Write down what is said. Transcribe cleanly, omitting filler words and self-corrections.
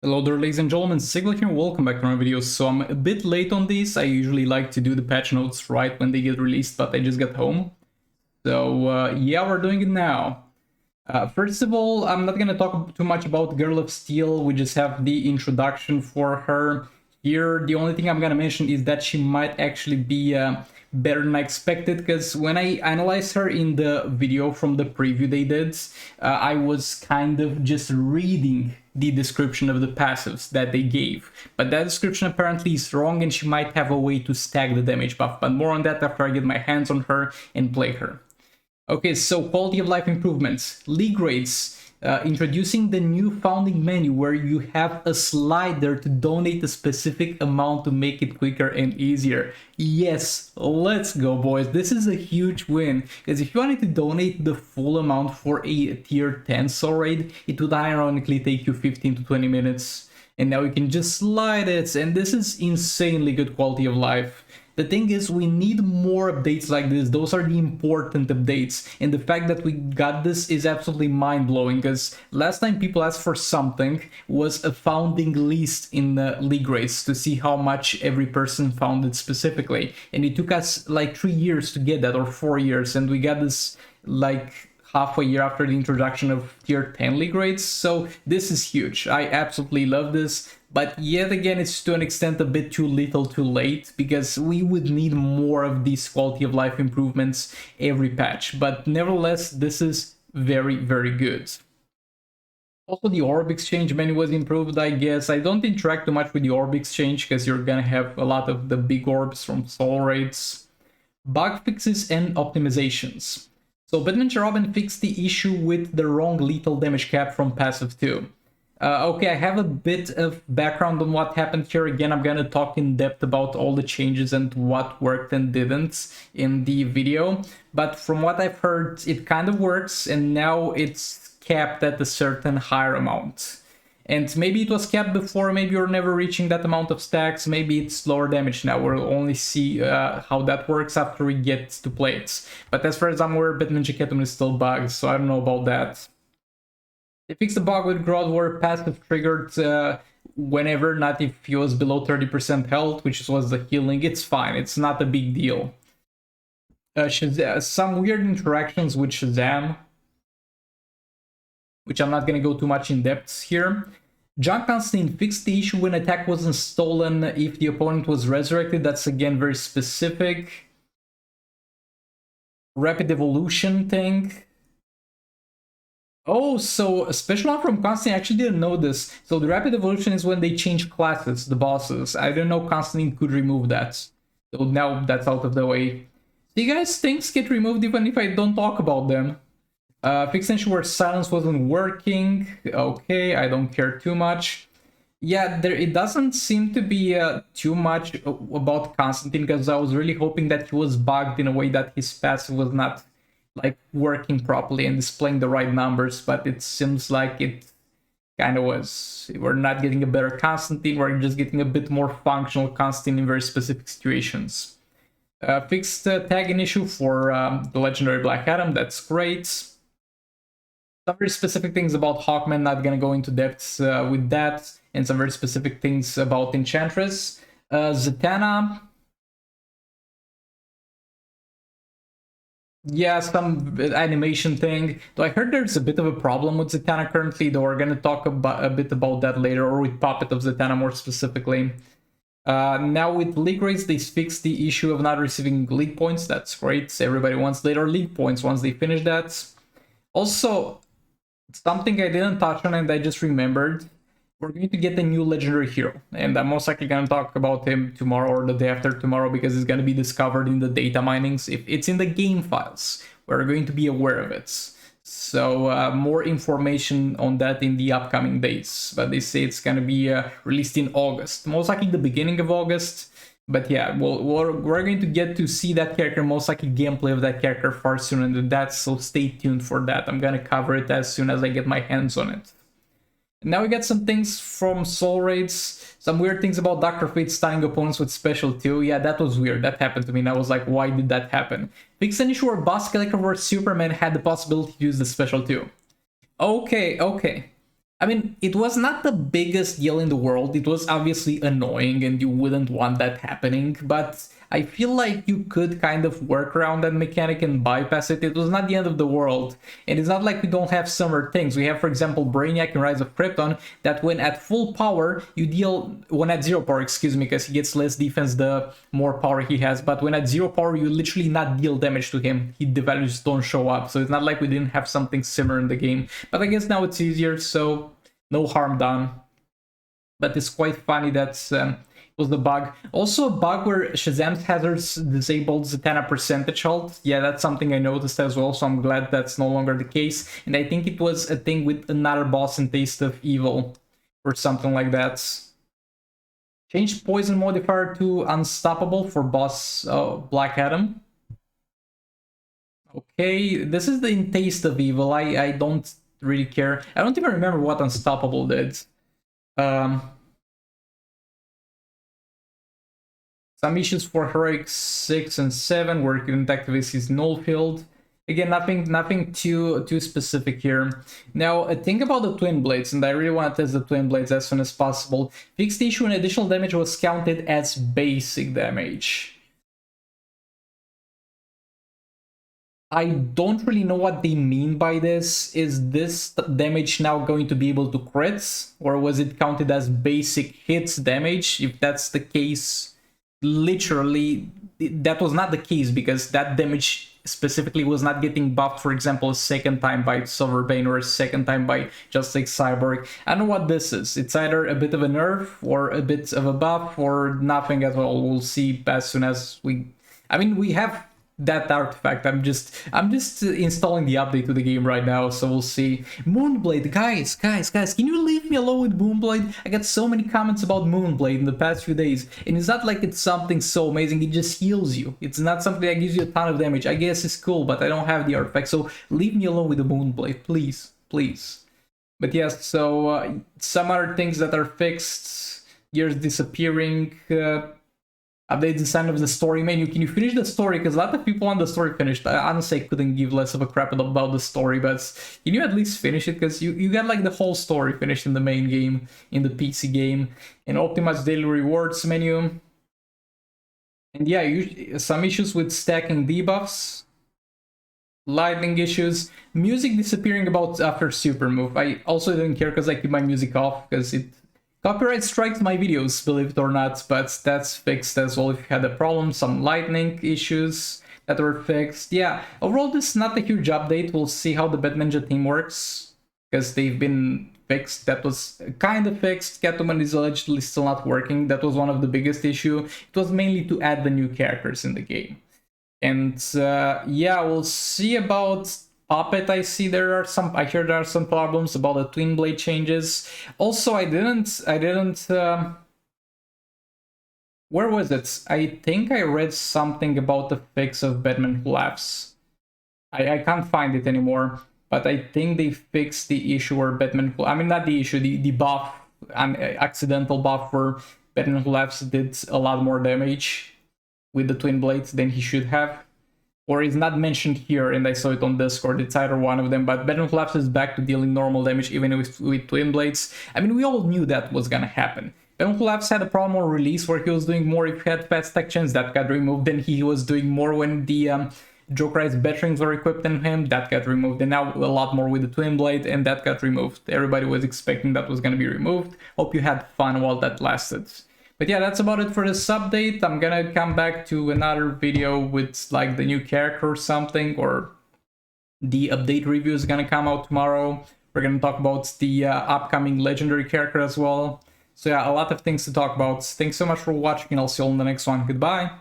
Hello there, ladies and gentlemen, Sigla here, welcome back to my videos. So I'm a bit late on these. I usually like to do the patch notes right when they get released, but I just got home. So yeah, we're doing it now. First of all, I'm not gonna talk too much about Girl of Steel. We just have the introduction for her here. The only thing I'm gonna mention is that she might actually be better than I expected, because when I analyzed her in the video from the preview they did, I was kind of just reading the description of the passives that they gave. But that description apparently is wrong, and she might have a way to stack the damage buff. But more on that after I get my hands on her and play her. Okay, so quality of life improvements. League grades. Introducing the new founding menu where you have a slider to donate a specific amount to make it quicker and easier. Yes, let's go, boys. This is a huge win, because if you wanted to donate the full amount for a tier 10 soul raid, it would ironically take you 15 to 20 minutes. And now you can just slide it, and this is insanely good quality of life. The thing is, we need more updates like this. Those are the important updates. And the fact that we got this is absolutely mind-blowing, because last time people asked for something was a founding list in the league race to see how much every person founded specifically. And it took us like 3 years to get that, or 4 years, and we got this like half a year after the introduction of tier 10 league rates. So this is huge. I absolutely love this. But yet again, it's to an extent a bit too little too late, because we would need more of these quality of life improvements every patch. But nevertheless, this is very, very good. Also, the orb exchange menu was improved, I guess. I don't interact too much with the orb exchange, because you're gonna have a lot of the big orbs from soul raids. Bug fixes and optimizations. So Batman Robin fixed the issue with the wrong lethal damage cap from passive 2. Okay, I have a bit of background on what happened here. Again, I'm gonna talk in depth about all the changes and what worked and didn't in the video. But from what I've heard, it kind of works, and now it's capped at a certain higher amount. And maybe it was capped before, maybe you're never reaching that amount of stacks, maybe it's lower damage now. We'll only see how that works after we get to play it. But as far as I'm aware, Batman Ketum is still bugged, so I don't know about that. They fixed the bug with Grodd where passive triggered whenever, not if he was below 30% health, which was the healing. It's fine, it's not a big deal. Some weird interactions with Shazam, which I'm not going to go too much in depth here. John Constantine fixed the issue when attack wasn't stolen if the opponent was resurrected. That's again very specific. Rapid evolution thing. Oh, so a special one from Constantine, I actually didn't know this. So the rapid evolution is when they change classes, the bosses. I didn't know Constantine could remove that. So now that's out of the way. Do you guys things get removed even if I don't talk about them? Fixed issue where silence wasn't working. Okay, I don't care too much. Yeah, it doesn't seem to be too much about Constantine, because I was really hoping that he was bugged in a way that his passive was not like working properly and displaying the right numbers, but it seems like it kind of was. We're not getting a better Constantine, we're just getting a bit more functional Constantine in very specific situations. Fixed tagging issue for the legendary Black Adam, that's great. Some very specific things about Hawkman, not gonna go into depth with that, and some very specific things about Enchantress. Zatanna, yeah, some animation thing. Though I heard there's a bit of a problem with Zatanna currently, though we're gonna talk about a bit about that later, or with Puppet of Zatanna more specifically. Now with league rates, they fixed the issue of not receiving league points. That's great. Everybody wants later league points once they finish that. Also, something I didn't touch on and I just remembered, we're going to get a new legendary hero, and I'm most likely going to talk about him tomorrow or the day after tomorrow, because it's going to be discovered in the data minings. If it's in the game files, we're going to be aware of it. So more information on that in the upcoming days, but they say it's going to be released in August, most likely the beginning of August. But yeah, we're going to get to see that character, most likely gameplay of that character far sooner than that, so stay tuned for that. I'm going to cover it as soon as I get my hands on it. Now we got some things from Soul Raids, some weird things about Dr. Fate stunning opponents with special 2. Yeah, that was weird. That happened to me, and I was like, why did that happen? Fixed an issue where Boss Collector vs Superman had the possibility to use the special 2. Okay. I mean, it was not the biggest deal in the world. It was obviously annoying and you wouldn't want that happening, but I feel like you could kind of work around that mechanic and bypass it. It was not the end of the world. And it's not like we don't have similar things. We have, for example, Brainiac in Rise of Krypton, that when at full power, you deal, when at zero power, excuse me, because he gets less defense the more power he has, but when at zero power, you literally not deal damage to him. The values don't show up. So it's not like we didn't have something similar in the game. But I guess now it's easier, so no harm done. But it's quite funny that was the bug. Also a bug where Shazam's hazards disabled Zatanna percentage health. Yeah, that's something I noticed as well, so I'm glad that's no longer the case. And I think it was a thing with another boss in Taste of Evil or something like that. Change poison modifier to unstoppable for boss Black Adam. Okay, this is the in Taste of Evil. I don't really care. I don't even remember what Unstoppable did. Some issues for Heroic 6 and 7 where you couldn't activate his null field. Again, nothing too specific here. Now, think about the Twin Blades, and I really want to test the Twin Blades as soon as possible. Fixed issue and additional damage was counted as basic damage. I don't really know what they mean by this. Is this damage now going to be able to crits? Or was it counted as basic hits damage? If that's the case, literally, that was not the case because that damage specifically was not getting buffed, for example, a second time by Silverbane or a second time by Just Like Cyborg. I don't know what this is. It's either a bit of a nerf or a bit of a buff or nothing at all. We'll see as soon as we... I mean, we have that artifact. I'm just installing the update to the game right now, so we'll see. Moonblade, guys, can you leave me alone with Moonblade? I got so many comments about Moonblade in the past few days, and it's not like it's something so amazing. It just heals you. It's not something that gives you a ton of damage. I guess it's cool, but I don't have the artifact, so leave me alone with the Moonblade, please. But yes, so some other things that are fixed. Gears disappearing. Update design of the story menu. Can you finish the story? Because a lot of people want the story finished. I honestly couldn't give less of a crap about the story, but can you at least finish it? Because you got like the whole story finished in the main game, in the PC game. And optimize daily rewards menu. And yeah, some issues with stacking debuffs. Lightning issues. Music disappearing about after super move. I also didn't care because I keep my music off because it copyright strikes my videos, believe it or not, but that's fixed as well if you had a problem. Some lightning issues that were fixed. Yeah, overall this is not a huge update. We'll see how the Batninja team works, because they've been fixed. That was kind of fixed. Catwoman is allegedly still not working. That was one of the biggest issue. It was mainly to add the new characters in the game. And yeah, we'll see about Puppet. I hear there are some problems about the Twin Blade changes. Also, I didn't where was it? I think I read something about the fix of Batman Who Laughs. I can't find it anymore, but I think they fixed the issue where Batman I mean, not the issue, the buff, an accidental buff where Batman Who Laughs did a lot more damage with the Twin Blades than he should have. Or is not mentioned here, and I saw it on Discord. It's either one of them, but Batman Who Laughs is back to dealing normal damage even with Twin Blades. I mean, we all knew that was gonna happen. Batman Who Laughs had a problem on release where he was doing more if he had fast stack chains, that got removed. Then he was doing more when the Jokerized Batterings were equipped in him, that got removed. And now a lot more with the Twin Blade, and that got removed. Everybody was expecting that was gonna be removed. Hope you had fun while that lasted. But yeah, that's about it for this update. I'm gonna come back to another video with like the new character or something, or the update review is gonna come out tomorrow. We're gonna talk about the upcoming legendary character as well. So yeah, a lot of things to talk about. Thanks so much for watching, and I'll see you all in the next one. Goodbye!